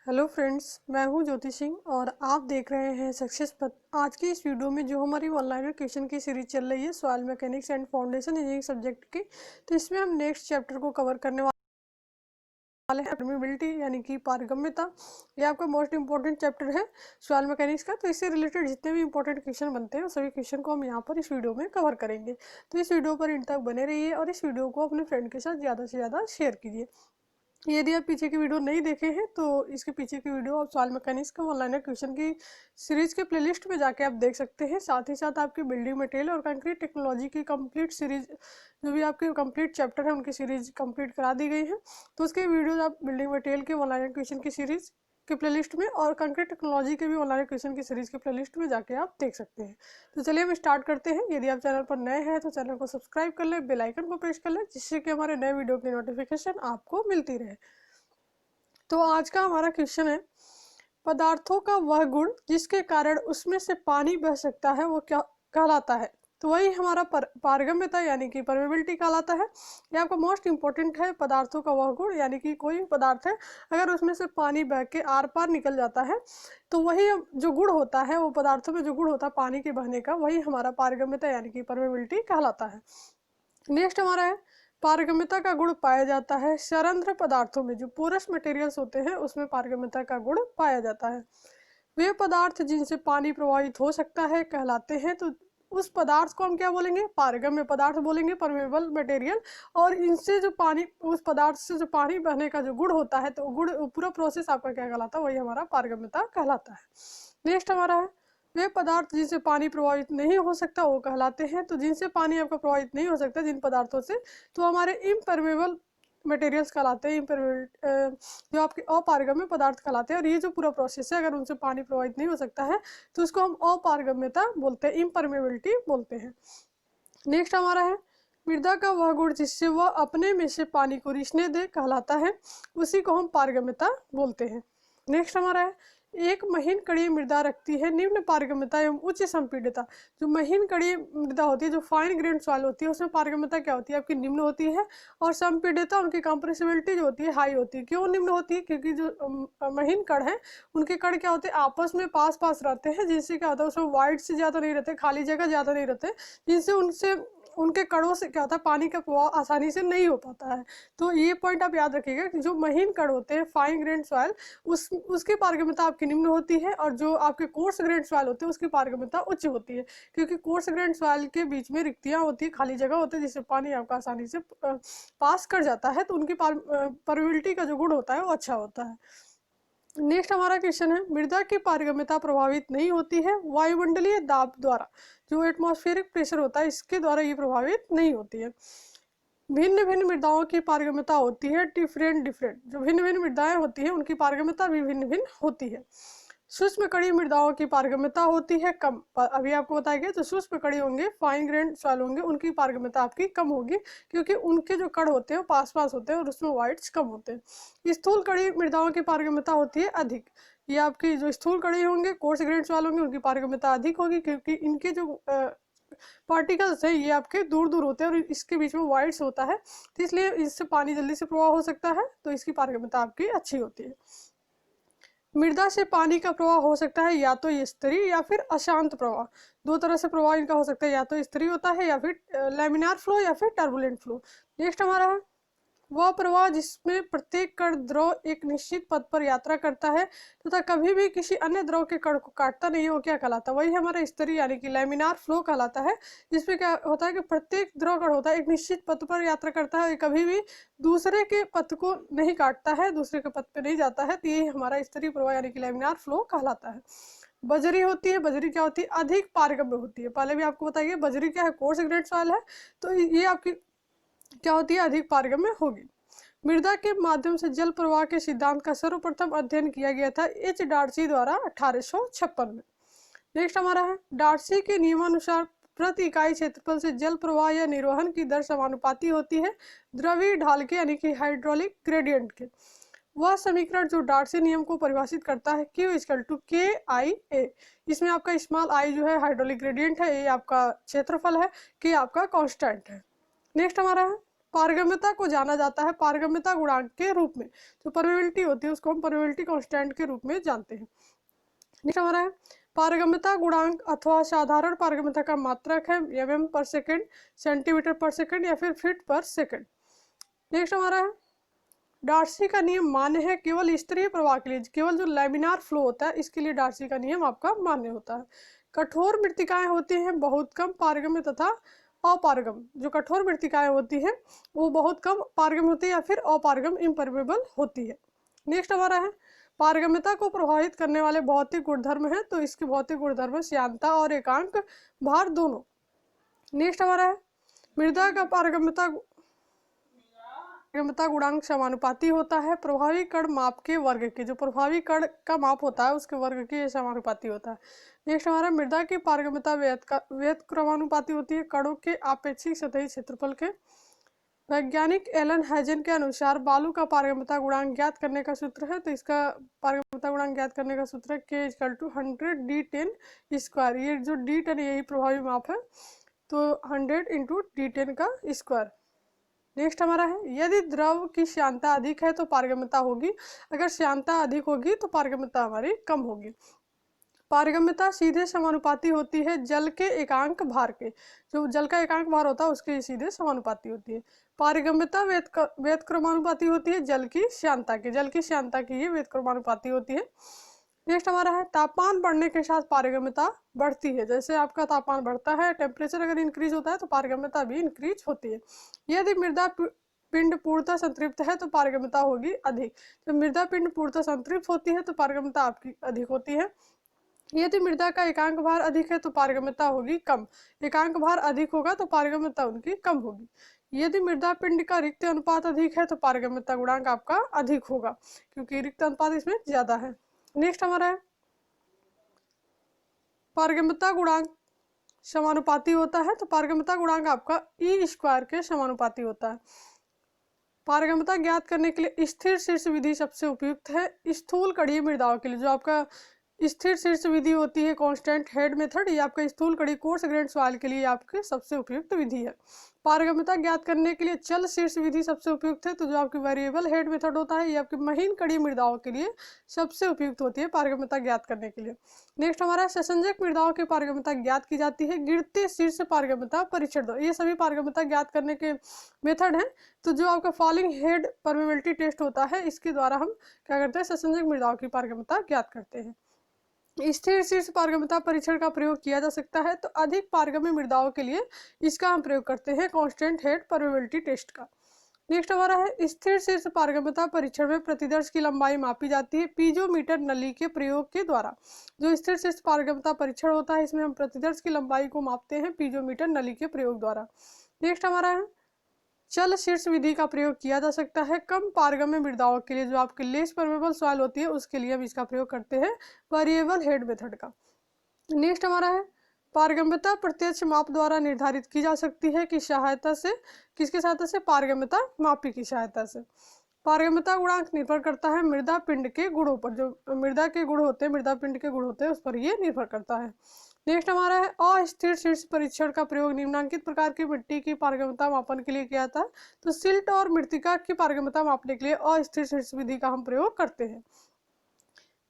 Hello friends, मैं हूं ज्योति सिंह और आप देख रहे हैं सक्सेस पथ। आज की इस वीडियो में जो हमारी ऑनलाइन क्वेश्चन की सीरीज चल रही है soil mechanics and foundation engineering subject की, तो इसमें हम नेक्स्ट चैप्टर को कवर करने वाले हैं परमेबिलिटी यानी कि पारगम्यता। ये आपका मोस्ट इंपॉर्टेंट चैप्टर है सॉइल मैकेनिक्स का। तो इससे रिलेटेड जितने भी इंपॉर्टेंट क्वेश्चन बनते हैं सभी क्वेश्चन को हम यहाँ पर इस वीडियो में कवर करेंगे। तो इस वीडियो पर इन तक बने रहिए और इस वीडियो को अपने फ्रेंड के साथ ज़्यादा से ज़्यादा शेयर कीजिए। यदि आप पीछे की वीडियो नहीं देखे हैं तो इसके पीछे की वीडियो आप सॉइल मैकेनिक्स का ऑनलाइन क्वेश्चन की सीरीज के प्लेलिस्ट में जाके आप देख सकते हैं। साथ ही साथ आपकी बिल्डिंग मटेरियल और कंक्रीट टेक्नोलॉजी की कंप्लीट सीरीज जो भी आपके कंप्लीट चैप्टर है उनकी सीरीज कंप्लीट करा दी गई है। तो उसके वीडियोज आप बिल्डिंग मटेरियल के ऑनलाइन क्वेश्चन की सीरीज के प्लेलिस्ट में और कंक्रीट टेक्नोलॉजी के भी ऑनलाइन क्वेश्चन की सीरीज के प्लेलिस्ट में जाके आप देख सकते हैं। तो चलिए हम स्टार्ट करते हैं। यदि आप चैनल पर नए हैं तो चैनल को सब्सक्राइब कर लें, बेल आइकन को प्रेस कर लें, जिससे कि हमारे नए वीडियो की नोटिफिकेशन आपको मिलती रहे। तो आज का हमारा क्वेश्चन है, पदार्थों का वह गुण जिसके कारण उसमें से पानी बह सकता है वो क्या कहलाता है। तो वही हमारा पारगम्यता यानी कि परमेबिलिटी कहलाता है। ये आपका मोस्ट इंपॉर्टेंट है। पदार्थों का वह गुण यानी कि कोई पदार्थ है अगर उसमें से पानी बह के आर पार निकल जाता है तो वही जो गुण होता है, वो पदार्थों में जो गुण होता है पानी के बहने का, वही हमारा पारगम्यता यानी कि परमेबिलिटी कहलाता है। नेक्स्ट हमारा है, पारगम्यता का गुण पाया जाता है सरंध्र पदार्थों में, जो पोरस मटेरियल्स होते हैं उसमें पारगम्यता का गुण पाया जाता है। वे पदार्थ जिनसे पानी प्रवाहित हो सकता है कहलाते हैं। तो उस पदार्थ को हम क्या बोलेंगे, पारगम्य पदार्थ बोलेंगे, परमेबल मटेरियल। और इनसे जो पानी, उस पदार्थ से जो पानी बहने का जो गुण होता है, तो गुण पूरा प्रोसेस आपका क्या कहलाता है, वही हमारा पारगम्यता कहलाता है। नेक्स्ट हमारा है, वे पदार्थ जिनसे पानी प्रभावित नहीं हो सकता वो कहलाते हैं। तो जिनसे पानी आपका प्रभावित नहीं हो सकता, जिन पदार्थों से, तो हमारे इम्परमेबल मटेरियल्स कहलाते हैं, इम्परमेबल जो आपके अपारगम्य पदार्थ कहलाते हैं। और ये जो पूरा प्रोसेस है, अगर उनसे पानी प्रभावित नहीं हो सकता है तो उसको हम अपारगम्यता बोलते हैं, इम्परमेबिलिटी बोलते हैं। नेक्स्ट हमारा है, मृदा का वह गुण जिससे वह अपने में से पानी को रिसने दे कहलाता है, उसी को हम पारगम्यता बोलते हैं। नेक्स्ट हमारा है, एक महीन कड़ी मृदा रखती है निम्न पारगम्यता एवं उच्च संपीड़ितता। जो महीन कड़ी मृदा होती है, जो फाइन ग्रेन सॉइल होती है, उसमें पारगम्यता क्या होती है, आपकी निम्न होती है। और संपीड़ितता, उनकी कंप्रेसिबिलिटी जो होती है हाई होती है। क्यों निम्न होती है, क्योंकि जो महीन कण है उनके कण क्या होते हैं, आपस में पास पास रहते हैं, जिनसे क्या होता है उसमें वाइड से ज़्यादा नहीं रहते, खाली जगह ज़्यादा नहीं रहते, जिनसे उनसे उनके कणों से क्या होता है, पानी का प्रवाह आसानी से नहीं हो पाता है। तो ये पॉइंट आप याद रखिएगा कि जो महीन कण होते हैं, फाइन ग्रेन सॉइल, उसकी पारगम्यता आपकी निम्न होती है। और जो आपके कोर्स ग्रेन सॉइल होते हैं उसकी पारगम्यता उच्च होती है, क्योंकि कोर्स ग्रेन सॉइल के बीच में रिक्तियाँ होती है, खाली जगह होती है, जिससे पानी आपका आसानी से पास कर जाता है। तो उनकी परमेबिलिटी का जो गुण होता है वो अच्छा होता है। नेक्स्ट हमारा क्वेश्चन है, मृदा की पारगम्यता प्रभावित नहीं होती है वायुमंडलीय दाब द्वारा। जो एटमॉस्फेरिक प्रेशर होता है इसके द्वारा ये प्रभावित नहीं होती है। भिन्न भिन्न मृदाओं की पारगम्यता होती है डिफरेंट। जो भिन्न भिन्न मृदाएं होती हैं उनकी पारगम्यता भी भिन्न भिन्न होती है। सूक्ष्म कड़ी मृदाओं की पारगम्यता होती है कम। अभी आपको बताया गया, तो सूक्ष्म कड़ी होंगे, फाइन ग्रेन सॉइल होंगे, उनकी पारगम्यता आपकी कम होगी, क्योंकि उनके जो कण होते हैं वो पास पास होते हैं और उसमें वाइड्स कम होते हैं। स्थूल कड़ी मृदाओं की पारगम्यता होती है अधिक। ये आपकी जो स्थूल कड़ी होंगे, कोर्स ग्रेन सॉइल होंगे, उनकी पारगम्यता अधिक होगी, क्योंकि इनके जो पार्टिकल्स है ये आपके दूर दूर होते हैं और इसके बीच में वाइड्स होता है, तो इसलिए इससे पानी जल्दी से प्रवाह हो सकता है, तो इसकी पारगम्यता आपकी अच्छी होती है। मृदा से पानी का प्रवाह हो सकता है या तो स्तरीय या फिर अशांत प्रवाह। दो तरह से प्रवाह इनका हो सकता है, या तो स्तरीय होता है या फिर लैमिनार फ्लो या फिर टर्बुलेंट फ्लो। नेक्स्ट हमारा है, वह प्रवाह जिसमें प्रत्येक कण द्रव एक निश्चित पथ पर यात्रा करता है तथा कभी भी किसी अन्य द्रव के कण को काटता नहीं है, वो क्या कहलाता है, वही हमारा स्तरीय यानी कि लैमिनार फ्लो कहलाता है। जिसमें क्या होता है कि प्रत्येक द्रव कण होता है एक निश्चित पथ पर यात्रा करता है, कभी भी दूसरे के पथ को नहीं काटता है, दूसरे के पथ पे नहीं जाता है, तो ये हमारा स्तरीय प्रवाह यानी कि लैमिनार फ्लो कहलाता है। बजरी होती है, बजरी क्या होती है, अधिक पारगम्य होती है। पहले भी आपको बताइए बजरी क्या है, कोर्स ग्रेन सॉइल है, तो ये आपकी क्या होती है, अधिक पारगम्य होगी। मृदा के माध्यम से जल प्रवाह के सिद्धांत का सर्वप्रथम अध्ययन किया गया था एच डार्सी द्वारा 1856 में। नेक्स्ट हमारा है, डार्सी के नियमानुसार प्रति इकाई क्षेत्रफल से जल प्रवाह या निर्वहन की दर समानुपाती होती है द्रवीय ढाल के यानी कि हाइड्रोलिक ग्रेडियंट के। वह समीकरण जो डार्सी नियम को परिभाषित करता है, Q इक्वल टू KIA। इसमें आपका स्मॉल i जो है हाइड्रोलिक ग्रेडियंट है, ये आपका क्षेत्रफल है, K आपका कांस्टेंट है। नेक्स्ट हमारा है, पारगम्यता को जाना जाता है पारगम्यता गुणांक के रूप में। जो परमेबिलिटी होती है उसको हम परमेबिलिटी कांस्टेंट के रूप में जानते हैं। नेक्स्ट हमारा है पारगम्यता गुणांक अथवा साधारण पारगम्यता का मात्रक है mm पर सेकेंड, सेंटीमीटर पर सेकेंड या फिर फीट पर सेकेंड। नेक्स्ट हमारा है डार्सी का नियम मान्य है केवल स्तरीय प्रवाह के लिए, केवल जो लैमिनार फ्लो होता है इसके लिए डार्सी का नियम आपका मान्य होता है। कठोर मृत्तिकाएं होती हैं बहुत कम पारगम्य तथा अपारगम। जो कठोर मृत्तिकाएं होती हैं वो बहुत कम पारगम होती है या फिर अपारगम इम्परमेबल होती है। नेक्स्ट हमारा है पारगम्यता को प्रभावित करने वाले भौतिक गुणधर्म है, तो इसके भौतिक गुणधर्म श्यानता और एकांक भार दोनों। नेक्स्ट हमारा है मृदा का पारगम्यता गुणांक समानुपाती होता है प्रभावी कण माप के वर्ग के। जो प्रभावी कण का माप होता है उसके वर्ग के समानुपाती होता है। नेक्स्ट हमारा मृदा की पारगम्यता व्यत क्रमानुपाती होती है कणों के आपेक्षिक सतही क्षेत्रफल के। वैज्ञानिक एलन हैजन के अनुसार बालू का पारगम्यता गुणांक ज्ञात करने का सूत्र है, तो इसका पारगम्यता गुणांक ज्ञात करने का सूत्र है K = 100 D10 स्क्वायर। ये जो D10 यही प्रभावी माप है, तो 100 × D10 का स्क्वायर। नेक्स्ट हमारा है यदि द्रव की श्यानता अधिक है तो पारगम्यता होगी, अगर श्यानता अधिक होगी तो पारगम्यता हमारी कम होगी। पारगम्यता सीधे समानुपाती होती है जल के एकांक भार के। जो जल का एकांक भार होता है उसके सीधे समानुपाती होती है। पारगम्यता व्यत क्रमानुपाती होती है जल की श्यानता की। जल की श्यानता की ये व्यत क्रमानुपाती होती है। नेक्स्ट हमारा है तापमान बढ़ने के साथ पारगम्यता बढ़ती है। जैसे आपका तापमान बढ़ता है, टेम्परेचर अगर इंक्रीज होता है तो पारगम्यता भी इंक्रीज होती है। यदि मृदा पिंड पूर्णतः संतृप्त है तो पारगम्यता होगी अधिक। जब मृदा पिंड पूर्णतः संतृप्त होती है तो पारगम्यता आपकी अधिक होती है। यदि मृदा का एकांक भार अधिक है तो पारगम्यता होगी कम। एकांक भार अधिक होगा तो पारगम्यता उनकी कम होगी। यदि मृदा पिंड का रिक्त अनुपात अधिक है तो पारगम्यता गुणांक आपका अधिक होगा, क्योंकि रिक्त अनुपात इसमें ज्यादा है। नेक्स्ट हमारा है पारगम्यता गुणांक समानुपाती होता है, तो पारगम्यता गुणांक आपका E² के समानुपाती होता है। पारगम्यता ज्ञात करने के लिए स्थिर शीर्ष विधि सबसे उपयुक्त है स्थूल कणीय मृदाओं के लिए। जो आपका स्थिर शीर्ष विधि होती है कांस्टेंट हेड मेथड, ये आपका स्थूल कड़ी कोर्स ग्रेन सॉइल के लिए आपकी सबसे उपयुक्त विधि है। पारगम्यता ज्ञात करने के लिए चल शीर्ष विधि सबसे उपयुक्त है, तो जो आपकी वेरिएबल हेड मेथड होता है ये आपकी महीन कड़ी मृदाओं के लिए सबसे उपयुक्त होती है पारगम्यता ज्ञात करने के लिए। नेक्स्ट हमारा ससंजक मृदाओं की पारगम्यता ज्ञात की जाती है गिरते शीर्ष पारगम्यता परीक्षण द्वारा। ये सभी पारगम्यता ज्ञात करने के मेथड हैं। तो जो आपका फॉलिंग हेड परमेबिलिटी टेस्ट होता है इसके द्वारा हम क्या करते हैं ससंजक मृदाओं की पारगम्यता ज्ञात करते हैं। स्थिर शीर्ष पारगम्यता परीक्षण का प्रयोग किया जा सकता है, तो अधिक पारगम्य मृदाओं के लिए इसका हम प्रयोग करते हैं कांस्टेंट हेड परमेबिलिटी टेस्ट का। नेक्स्ट हमारा है स्थिर शीर्ष पारगम्यता परीक्षण में प्रतिदर्श की लंबाई मापी जाती है पीजोमीटर नली के प्रयोग के द्वारा। जो स्थिर शीर्ष पारगम्यता परीक्षण होता है इसमें हम प्रतिदर्श की लंबाई को मापते हैं पीजोमीटर नली के प्रयोग द्वारा। नेक्स्ट हमारा है चल शीर्ष विधि का प्रयोग किया जा सकता है कम पारगम्य मृदाओं के लिए। जो आपकी लेस परमेबल सॉइल होती है उसके लिए हम इसका प्रयोग करते हैं वेरिएबल हेड मेथड का। नेक्स्ट हमारा है पारगम्यता प्रत्यक्ष माप द्वारा निर्धारित की जा सकती है कि सहायता से किसकी सहायता से पारगम्यता मापी की सहायता से। पारगम्यता गुणांक निर्भर करता है मृदा पिंड के गुणों पर। जो मृदा के गुण होते हैं मृदा पिंड के गुण होते हैं उस पर ये निर्भर करता है। नेक्स्ट हमारा है अस्थिर शीर्ष परीक्षण का प्रयोग निम्नलिखित प्रकार की मिट्टी की पारगम्यता मापन के लिए किया जाता है। तो सिल्ट और मृत्तिका की पारगम्यता मापने के लिए अस्थिर शीर्ष विधि का हम प्रयोग करते हैं।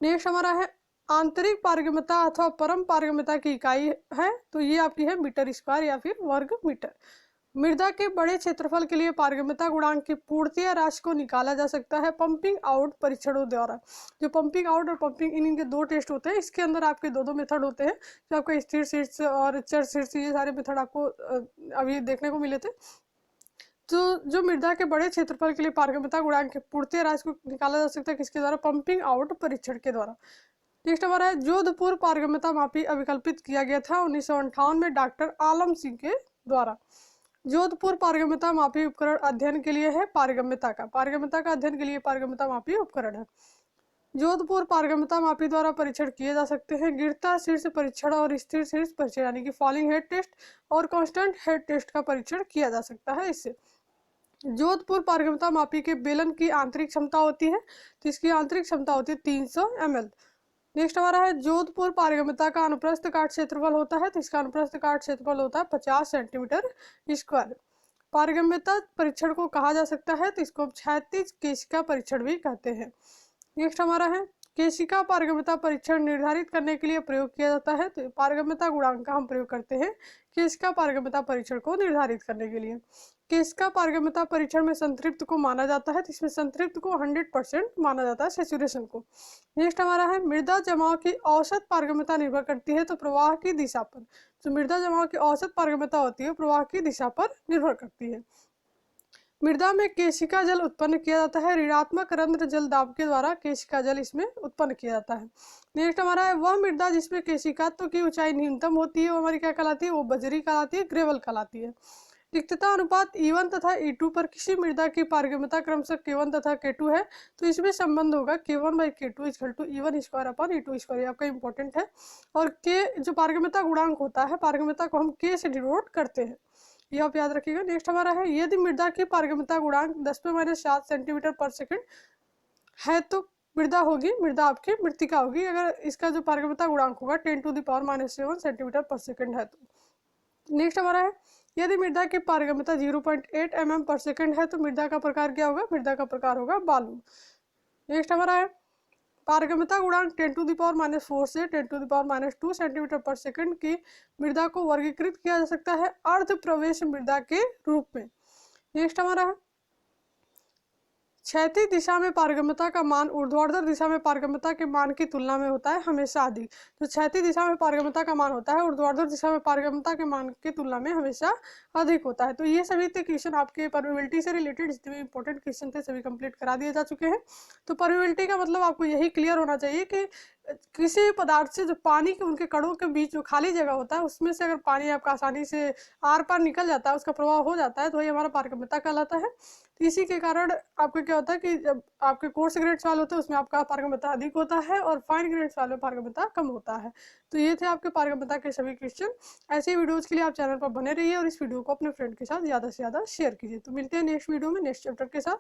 नेक्स्ट हमारा है आंतरिक पारगम्यता अथवा परम पारगम्यता की इकाई है, तो ये आपकी है मीटर स्क्वायर या फिर वर्ग मीटर। मृदा के बड़े क्षेत्रफल के लिए पारगम्यता गुणांक की पूर्णतया राशि को निकाला जा सकता है पंपिंग आउट परीक्षणों द्वारा। जो पंपिंग आउट और पंपिंग इन इनके दो टेस्ट होते हैं। इसके अंदर आपके दो मेथड होते हैं, जो आपका स्थिर शीर्ष और चर शीर्ष, ये सारे मेथड आपको अभी देखने को मिले थे। तो जो मृदा के बड़े क्षेत्रफल के लिए पारगम्यता गुणांक की पूर्णतया राशि को निकाला जा सकता है किसके द्वारा पंपिंग आउट परीक्षण के द्वारा। नेक्स्ट हमारा है जोधपुर पारगम्यता मापी अभिकल्पित किया गया था 1958 में डॉक्टर आलम सिंह के द्वारा। जोधपुर पारगम्यता मापी उपकरण अध्ययन के लिए है पारगम्यता का अध्ययन के लिए पारगम्यता मापी उपकरण है। जोधपुर पारगम्यता मापी द्वारा परीक्षण किए जा सकते हैं गिरता शीर्ष परीक्षण और स्थिर शीर्ष परीक्षण यानी कि फॉलिंग हेड टेस्ट और कांस्टेंट हेड टेस्ट का परीक्षण किया जा सकता है इससे। जोधपुर पारगम्यता मापी के बेलन की आंतरिक क्षमता होती है, तो इसकी आंतरिक क्षमता होती है 300 ml। नेक्स्ट हमारा है जोधपुर पारगम्यता का अनुप्रस्थ काट क्षेत्रफल होता है, तो इसका अनुप्रस्थ काट क्षेत्रफल होता है 50 सेंटीमीटर स्क्वायर। पारगम्यता परीक्षण को कहा जा सकता है, तो इसको हम क्षैतिज केशिका परीक्षण भी कहते हैं। नेक्स्ट हमारा है केशिका पारगम्यता परीक्षण निर्धारित करने के लिए प्रयोग किया जाता है, तो पारगम्यता गुणांक का हम प्रयोग करते हैं केशिका पारगम्यता परीक्षण को निर्धारित करने के लिए। केशिका पारगम्यता परीक्षण में संतृप्त को माना जाता है, तो इसमें संतृप्त को 100% माना जाता है, सेचुरेशन को। नेक्स्ट हमारा है मृदा जमाव की औसत पारगम्यता निर्भर करती है तो प्रवाह की दिशा पर। जो मृदा जमाव की औसत पारगम्यता होती है प्रवाह की दिशा पर निर्भर करती है। मृदा में केशिका जल उत्पन्न किया जाता है, ऋणात्मक रंध्र जल दाब के द्वारा केशिका जल इसमें उत्पन्न किया जाता है। नेक्स्ट हमारा है वह मृदा जिसमें केशिकात्व की ऊंचाई न्यूनतम होती है वो हमारी क्या कहलाती है, वो बजरी कहलाती है, ग्रेवल कहलाती है। रिक्तता अनुपात E1 तथा E2 पर किसी मृदा की पारगम्यता क्रमशः K1 तथा K2 है, तो इसमें संबंध होगा K1/K2 = E1² / E2²। ये आपका इंपॉर्टेंट है। और K जो पारगम्यता गुणांक होता है, पारगम्यता को हम K से डिनोट करते हैं, ये आप याद रखिएगा। नेक्स्ट हमारा है यदि मृदा की पारगम्यता गुणांक 10⁻⁷ सेंटीमीटर/सेकंड है तो मृदा होगी, मृदा आपकी मृत्तिका होगी। अगर इसका जो पारगम्यता गुणांक होगा 10⁻⁷ सेंटीमीटर/सेकंड है तो। नेक्स्ट हमारा है यदि मृदा की पारगम्यता 0.8 mm/सेकंड है तो मृदा का प्रकार क्या होगा, मृदा का प्रकार होगा बालू। नेक्स्ट हमारा है पारगम्यता गुणांक 10⁻⁴ से 10⁻² सेंटीमीटर/सेकंड की मृदा को वर्गीकृत किया जा सकता है अर्ध प्रवेश मृदा के रूप में। नेक्स्ट हमारा है क्षैतिज दिशा में पारगम्यता का मान ऊर्ध्वाधर दिशा में पारगम्यता के मान की तुलना में होता है हमेशा अधिक। तो क्षैतिज दिशा में पारगम्यता का मान होता है ऊर्ध्वाधर दिशा में पारगम्यता के मान की तुलना में हमेशा अधिक होता है। तो ये सभी क्वेश्चन आपके परमेबिलिटी से रिलेटेड जितने भी इंपॉर्टेंट क्वेश्चन थे सभी कंप्लीट करा दिए जा चुके हैं। तो परमेबिलिटी का मतलब आपको यही क्लियर होना चाहिए कि किसी भी पदार्थ से जो पानी के उनके कणों के बीच जो खाली जगह होता है उसमें से अगर पानी आपका आसानी से आर पार निकल जाता है, उसका प्रवाह हो जाता है, तो वही हमारा पारगम्यता कहलाता है। तो इसी के कारण आपका क्या होता है कि जब आपके कोर्स ग्रेड सवाल होते हैं उसमें आपका पारगम्यता अधिक होता है और फाइन ग्रेड सवाल में पारगम्यता कम होता है। तो ये थे आपके पारगम्यता के सभी क्वेश्चन। ऐसे ही वीडियोज़ के लिए आप चैनल पर बने रहिए और इस वीडियो को अपने फ्रेंड के साथ ज़्यादा से ज़्यादा शेयर कीजिए। तो मिलते हैं नेक्स्ट वीडियो में नेक्स्ट चैप्टर के साथ।